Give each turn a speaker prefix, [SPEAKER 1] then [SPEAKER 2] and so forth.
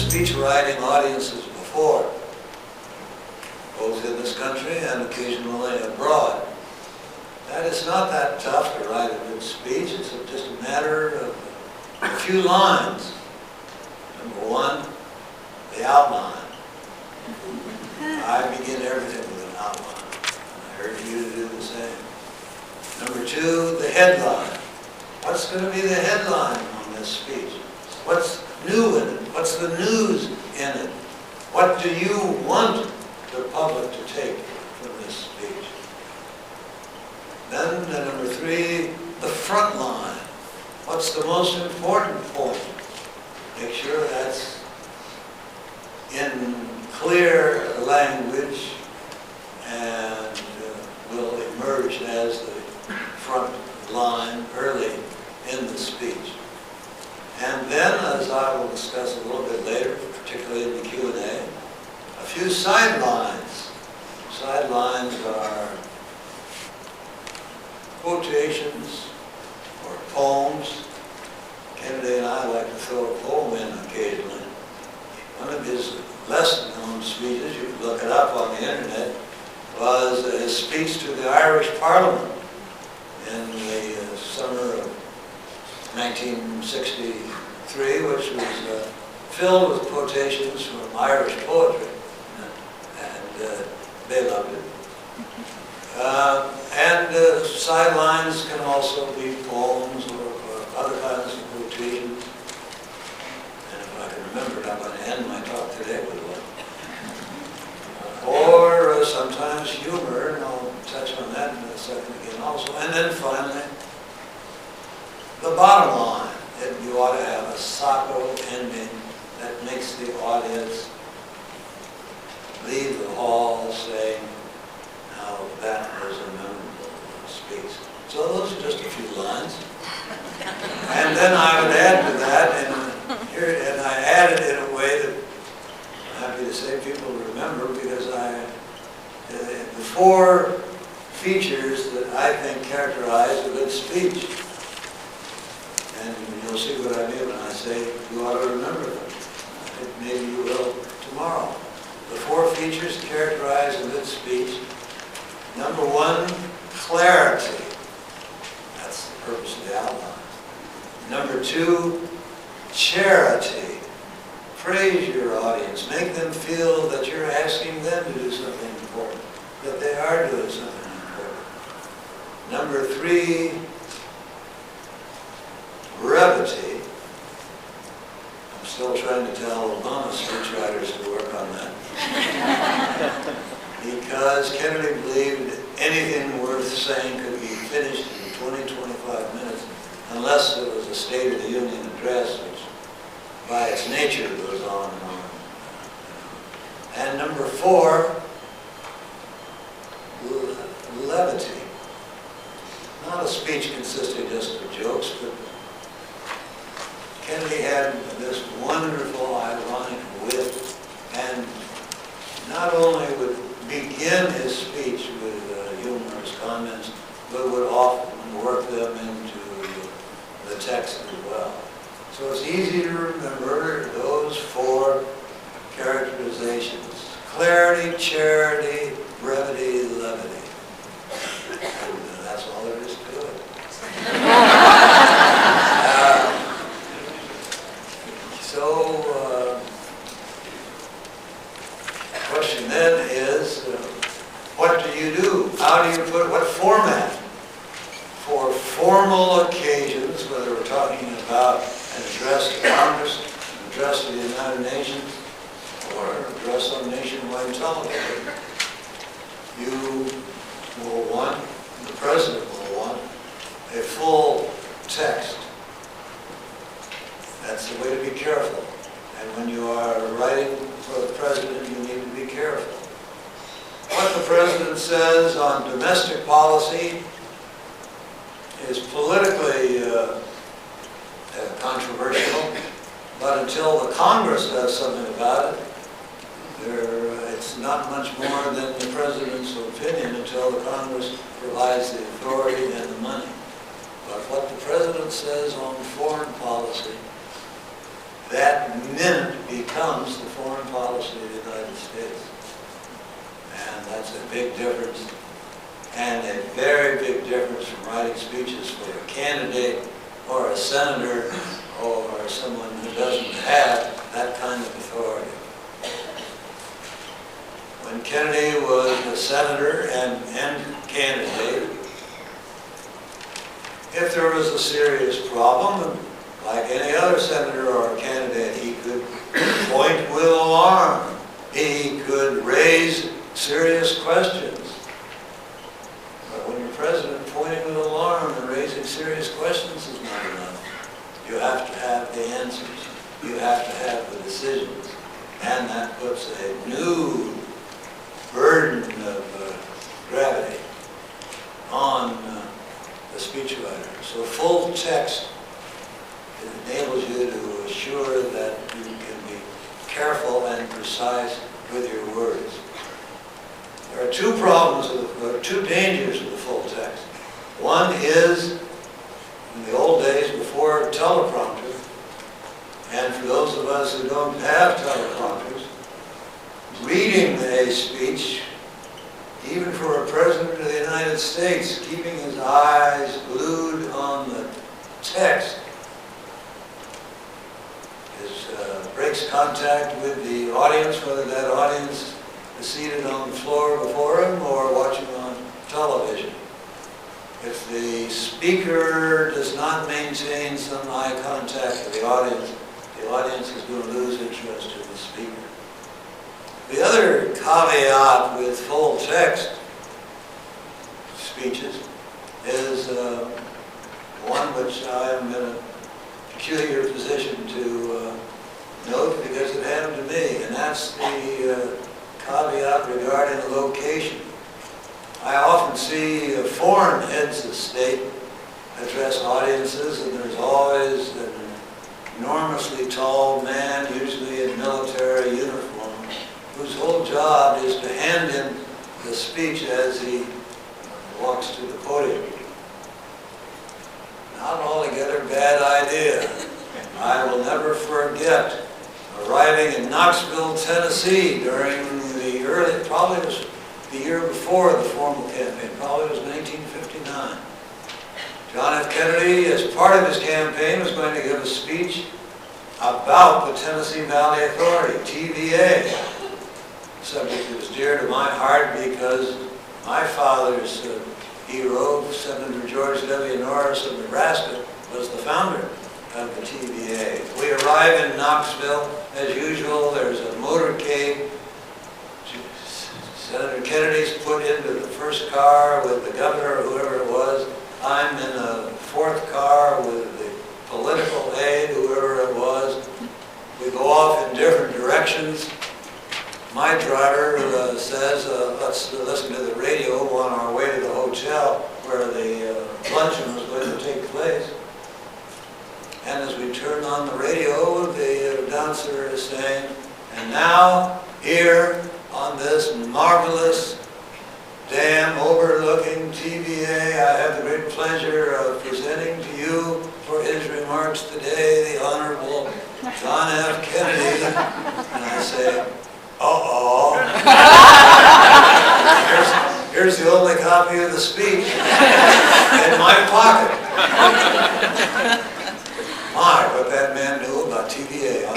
[SPEAKER 1] speech writing audiences before, both in this country and occasionally abroad. That it's not that tough to write a good speech. It's just a matter of a few lines. Number one, the outline. I begin everything with an outline. I urge you to do the same. Number two, the headline. What's going to be the headline on this speech? What's new in it? What's the news in it? What do you want the public to take from this speech? Then, number three, the front line. What's the most important point? Make sure that's in clear language and will emerge as the front line early in the speech. And then, as I will discuss a little bit later, particularly in the Q&A, a few sidelines. Sidelines are quotations or poems. Kennedy and I like to throw a poem in occasionally. One of his less-known speeches, you can look it up on the internet, was his speech to the Irish Parliament in the summer of 1963, which was filled with quotations from Irish poetry, and they loved it. And sidelines can also be poems or other kinds of quotations. And if I can remember it, I'm going to end my talk today with one. Or sometimes humor, and I'll touch on that in a second again also. And then finally, the bottom line, that you ought to have a sacco ending that makes the audience leave the hall saying, now that was a memorable speech. So those are just a few lines. And then I would add to that, and I added it in a way that I'm happy to say people remember, because the four features that I think characterize a good speech. And you'll see what I mean when I say you ought to remember them. I think maybe you will tomorrow. The four features characterize a good speech. Number one, clarity. That's the purpose of the outline. Number two, charity. Praise your audience. Make them feel that you're asking them to do something important, that they are doing something important. Number three, brevity. I'm still trying to tell Obama speechwriters to work on that. Because Kennedy believed anything worth saying could be finished in 20, 25 minutes, unless it was a State of the Union address, which by its nature goes on and on. And number four, levity. Not a speech consisting just of jokes, but Kennedy had this wonderful ironic wit, and not only would begin his speech with humorous comments, but would often work them into the text as well. So it's easy to remember those four characterizations: clarity, charity, brevity, levity. And that's all there is to it. The question then is, what do you do? How do you put, what format? For formal occasions, whether we're talking about an address to Congress, an address to the United Nations, or an address on nationwide television, you will want, the President will want, a full text. That's the way to be careful. And when you are writing for the President, you need to be careful. What the President says on domestic policy is politically controversial, but until the Congress does something about it, it's not much more than the President's opinion until the Congress provides the authority and the money. But what the President says on foreign policy that minute becomes the foreign policy of the United States. And that's a big difference, and a very big difference from writing speeches for a candidate or a senator or someone who doesn't have that kind of authority. When Kennedy was a senator and candidate, if there was a serious problem, like any other senator or candidate, he could point with alarm. He could raise serious questions. But when you're president, pointing with alarm and raising serious questions is not enough. You have to have the answers. You have to have the decisions. And that puts a new burden of gravity on the speechwriter. So full text enables you to assure that you can be careful and precise with your words. There are two problems, or two dangers of the full text. One is, in the old days before teleprompter, and for those of us who don't have teleprompters, reading a speech, even for a president of the United States, keeping his eyes glued on the text, breaks contact with the audience, whether that audience is seated on the floor before him or watching on television. If the speaker does not maintain some eye contact with the audience is going to lose interest in the speaker. The other caveat with full text speeches is one which I am in a peculiar position to note because it happened to me, and that's the caveat regarding location. I often see foreign heads of state address audiences, and there's always an enormously tall man, usually in military uniform, whose whole job is to hand in the speech as he walks to the podium. Not altogether bad idea. I will never forget arriving in Knoxville, Tennessee during the early, probably it was the year before the formal campaign, probably it was 1959. John F. Kennedy, as part of his campaign, was going to give a speech about the Tennessee Valley Authority, TVA. A subject that was dear to my heart because my father's hero, Senator George W. Norris of Nebraska, was the founder of the TVA. We arrive in Knoxville, as usual, there's a motorcade. Senator Kennedy's put into the first car with the governor or whoever it was. I'm in a fourth car with the political aide, whoever it was. We go off in different directions. My driver says, let's listen to the radio on our way to the hotel where the luncheon was going to take place. And as we turn on the radio, the announcer is saying, and now, here on this marvelous dam overlooking TVA, I have the great pleasure of presenting to you for his remarks today, the Honorable John F. Kennedy. And I say, uh-oh. Here's the only copy of the speech in my pocket. My, what that man knew about TVA.